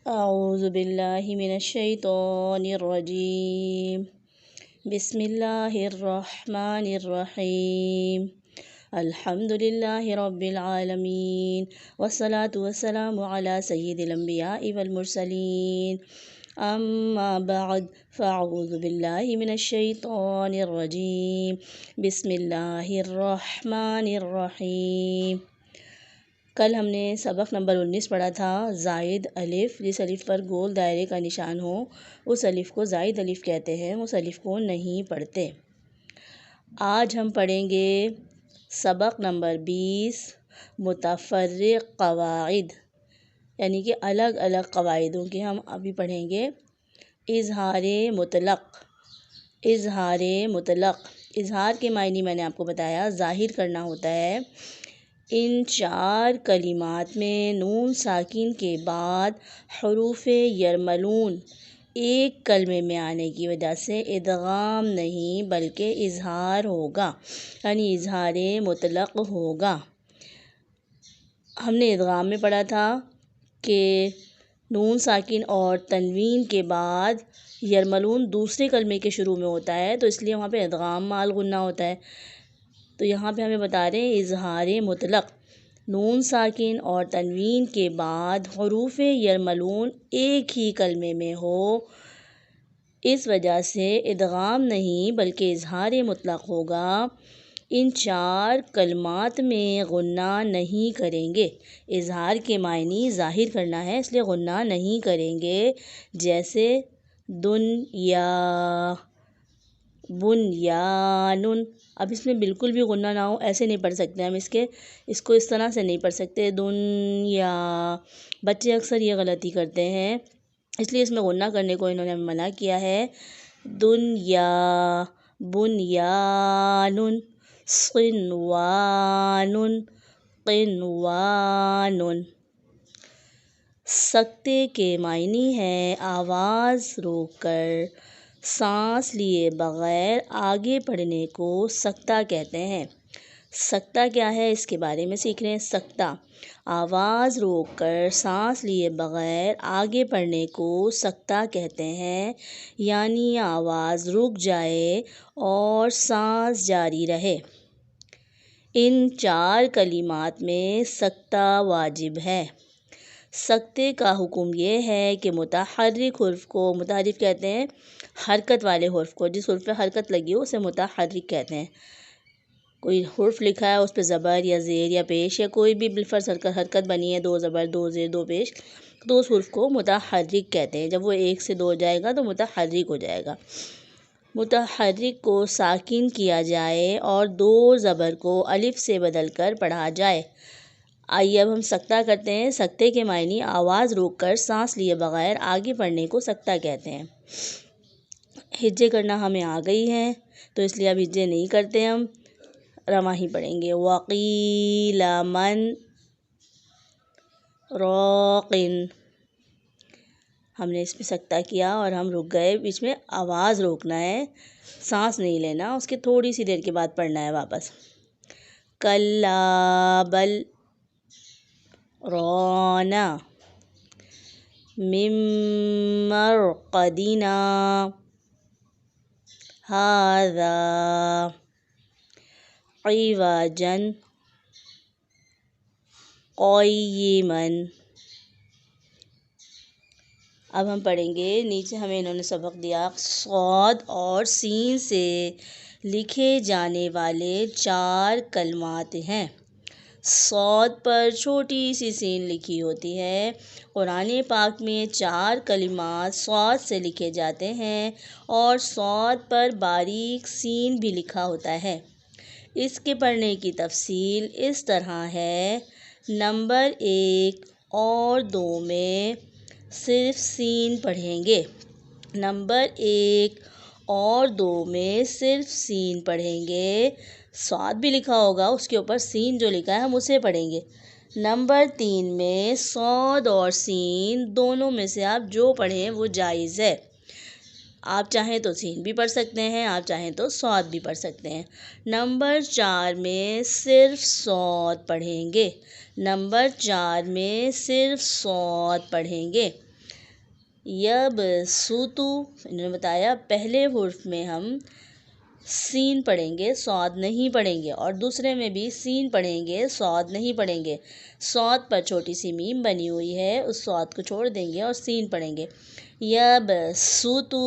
اعوذ باللہ من الشیطان الرجیم بسم اللہ الرحمن الرحیم الحمد للہ رب العالمین والصلاة والسلام علی سید الانبیاء والمرسلین اما بعد فاعوذ باللہ من الشیطان الرجیم بسم اللہ الرحمن الرحیم۔ کل ہم نے سبق نمبر 19 پڑھا تھا زائد الف، جس الف پر گول دائرے کا نشان ہو اس الف کو زائد الف کہتے ہیں، اس الف کو نہیں پڑھتے۔ آج ہم پڑھیں گے سبق نمبر 20 متفرق قواعد، یعنی کہ الگ الگ قواعدوں کے ہم ابھی پڑھیں گے۔ اظہار مطلق، اظہار مطلق، اظہار کے معنی میں نے آپ کو بتایا، ظاہر کرنا ہوتا ہے۔ ان چار کلمات میں نون ساکن کے بعد حروف یرملون ایک کلمے میں آنے کی وجہ سے ادغام نہیں بلکہ اظہار ہوگا، یعنی اظہار مطلق ہوگا۔ ہم نے ادغام میں پڑھا تھا کہ نون ساکن اور تنوین کے بعد یرملون دوسرے کلمے کے شروع میں ہوتا ہے، تو اس لیے وہاں پہ ادغام مال غنہ ہوتا ہے۔ تو یہاں پہ ہمیں بتا رہے ہیں اظہار مطلق، نون ساکن اور تنوین کے بعد حروف یرملون ایک ہی کلمے میں ہو، اس وجہ سے ادغام نہیں بلکہ اظہار مطلق ہوگا۔ ان چار کلمات میں غنہ نہیں کریں گے۔ اظہار کے معنی ظاہر کرنا ہے، اس لیے غنہ نہیں کریں گے، جیسے دنیا، بنیان۔ اب اس میں بالکل بھی غنہ نہ ہو، ایسے نہیں پڑھ سکتے ہم، اس کو اس طرح سے نہیں پڑھ سکتے دنیا۔ بچے اکثر یہ غلطی کرتے ہیں، اس لیے اس میں غنہ کرنے کو انہوں نے منع کیا ہے۔ دنیا، بنیان، صنوان، قنوان۔ سکتے کے معنی ہے آواز روک کر سانس لیے بغیر آگے پڑھنے کو سکتہ کہتے ہیں۔ سکتہ کیا ہے اس کے بارے میں سیکھ رہے ہیں۔ سکتہ آواز روک کر سانس لیے بغیر آگے پڑھنے کو سکتہ کہتے ہیں، یعنی آواز رک جائے اور سانس جاری رہے۔ ان چار کلمات میں سکتہ واجب ہے۔ سکتے کا حکم یہ ہے کہ متحرک حرف کو، متحرک کہتے ہیں حرکت والے حرف کو، جس حرف پہ حرکت لگی ہو اسے متحرک کہتے ہیں۔ کوئی حرف لکھا ہے اس پہ زبر یا زیر یا پیش یا کوئی بھی بالفرض حرکت بنی ہے، 2 زبر 2 زیر 2 پیش، تو اس حرف کو متحرک کہتے ہیں۔ جب وہ 1 سے 2 جائے گا تو متحرک ہو جائے گا۔ متحرک کو ساکن کیا جائے اور 2 زبر کو الف سے بدل کر پڑھا جائے۔ آئیے اب ہم سکتہ کرتے ہیں۔ سکتے کے معنی آواز روک کر سانس لیے بغیر آگے پڑھنے کو سکتہ کہتے ہیں۔ ہجے کرنا ہمیں آ گئی ہیں، تو اس لیے اب ہجے نہیں کرتے، ہم رواں ہی پڑھیں گے۔ وقیل من راقن، ہم نے اس پہ سکتہ کیا اور ہم رک گئے، بیچ میں آواز روکنا ہے، سانس نہیں لینا، اس کے تھوڑی سی دیر کے بعد پڑھنا ہے واپس۔ کلا بل رانا من مرقدنا ھذا عوجا قیما۔ اب ہم پڑھیں گے، نیچے ہمیں انہوں نے سبق دیا صاد اور سین سے لکھے جانے والے 4 کلمات ہیں۔ صاد پر چھوٹی سی سین لکھی ہوتی ہے۔ قرآن پاک میں 4 کلمات صاد سے لکھے جاتے ہیں اور صاد پر باریک سین بھی لکھا ہوتا ہے۔ اس کے پڑھنے کی تفصیل اس طرح ہے۔ نمبر 1 اور 2 میں صرف سین پڑھیں گے۔ نمبر 1 اور 2 میں صرف سین پڑھیں گے، صاد بھی لکھا ہوگا، اس کے اوپر سین جو لکھا ہے ہم اسے پڑھیں گے۔ نمبر 3 میں صاد اور سین دونوں میں سے آپ جو پڑھیں وہ جائز ہے۔ آپ چاہیں تو سین بھی پڑھ سکتے ہیں، آپ چاہیں تو صاد بھی پڑھ سکتے ہیں۔ نمبر 4 میں صرف صاد پڑھیں گے۔ نمبر 4 میں صرف صاد پڑھیں گے۔ یبسطو انہوں نے بتایا پہلے حرف میں ہم سین پڑھیں گے، صاد نہیں پڑھیں گے، اور دوسرے میں بھی سین پڑھیں گے، صاد نہیں پڑھیں گے۔ صاد پر چھوٹی سی میم بنی ہوئی ہے، اس صاد کو چھوڑ دیں گے اور سین پڑھیں گے۔ یبسطو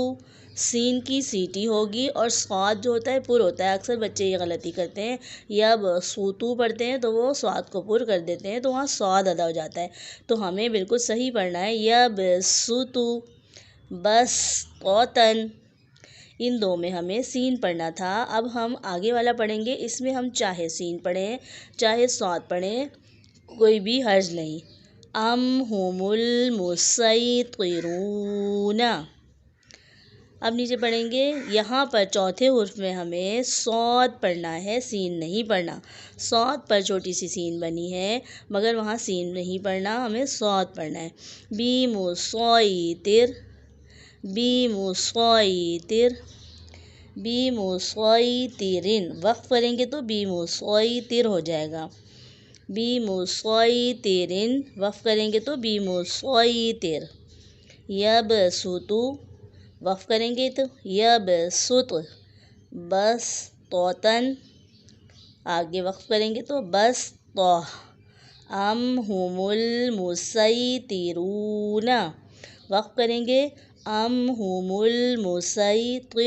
سین کی سیٹی ہوگی اور صاد جو ہوتا ہے پر ہوتا ہے، اکثر بچے یہ غلطی کرتے ہیں، یبسطو پڑھتے ہیں تو وہ صاد کو پر کر دیتے ہیں تو وہاں صاد ادا ہو جاتا ہے، تو ہمیں بالکل صحیح پڑھنا ہے یبسطو بسطتن، ان دو میں ہمیں سین پڑھنا تھا۔ اب ہم آگے والا پڑھیں گے، اس میں ہم چاہے سین پڑھیں چاہے صاد پڑھیں کوئی بھی حرج نہیں۔ ام هم المسیطرون، اب نیچے پڑھیں گے، یہاں پر چوتھے حرف میں ہمیں صاد پڑھنا ہے، سین نہیں پڑھنا۔ صاد پر چھوٹی سی سین بنی ہے مگر وہاں سین نہیں پڑھنا، ہمیں صاد پڑھنا ہے۔ بمسیطر بمسیطر بمسیطرن، وقف کریں گے تو بمسیطر ہو جائے گا، بمسیطرن، وقف کریں گے تو بمسیطر۔ یبسطو، وقف کریں گے تو یبسط، بسطتن، آگے وقف کریں گے تو بسطہ۔ ام هم المسیطرون، وقف کریں گے ام هم المسیطرون۔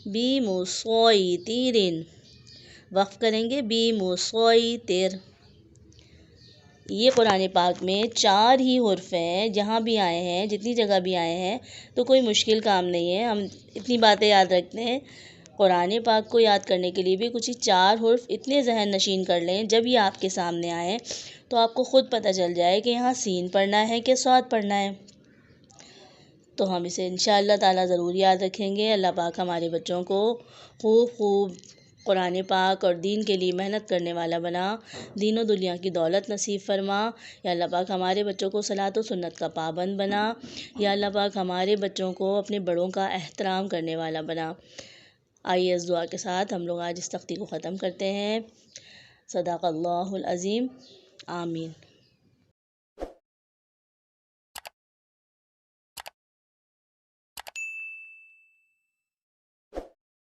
بمسیطرن، وقف کریں گے بمسیطر۔ یہ قرآن پاک میں 4 ہی حرف ہیں، جہاں بھی آئے ہیں، جتنی جگہ بھی آئے ہیں تو کوئی مشکل کام نہیں ہے، ہم اتنی باتیں یاد رکھتے ہیں۔ قرآن پاک کو یاد کرنے کے لیے بھی کچھ ہی 4 حرف اتنے ذہن نشین کر لیں، جب یہ آپ کے سامنے آئے تو آپ کو خود پتہ چل جائے کہ یہاں سین پڑھنا ہے کہ صاد پڑھنا ہے، تو ہم اسے انشاءاللہ تعالیٰ ضرور یاد رکھیں گے۔ اللہ پاک ہمارے بچوں کو خوب قرآن پاک اور دین کے لیے محنت کرنے والا بنا، دین و دنیا کی دولت نصیب فرما۔ یا اللہ پاک ہمارے بچوں کو صلاۃ و سنت کا پابند بنا، یا اللہ پاک ہمارے بچوں کو اپنے بڑوں کا احترام کرنے والا بنا۔ آئیے اس دعا کے ساتھ ہم لوگ آج اس تختی کو ختم کرتے ہیں۔ صدق اللہ العظیم، آمین۔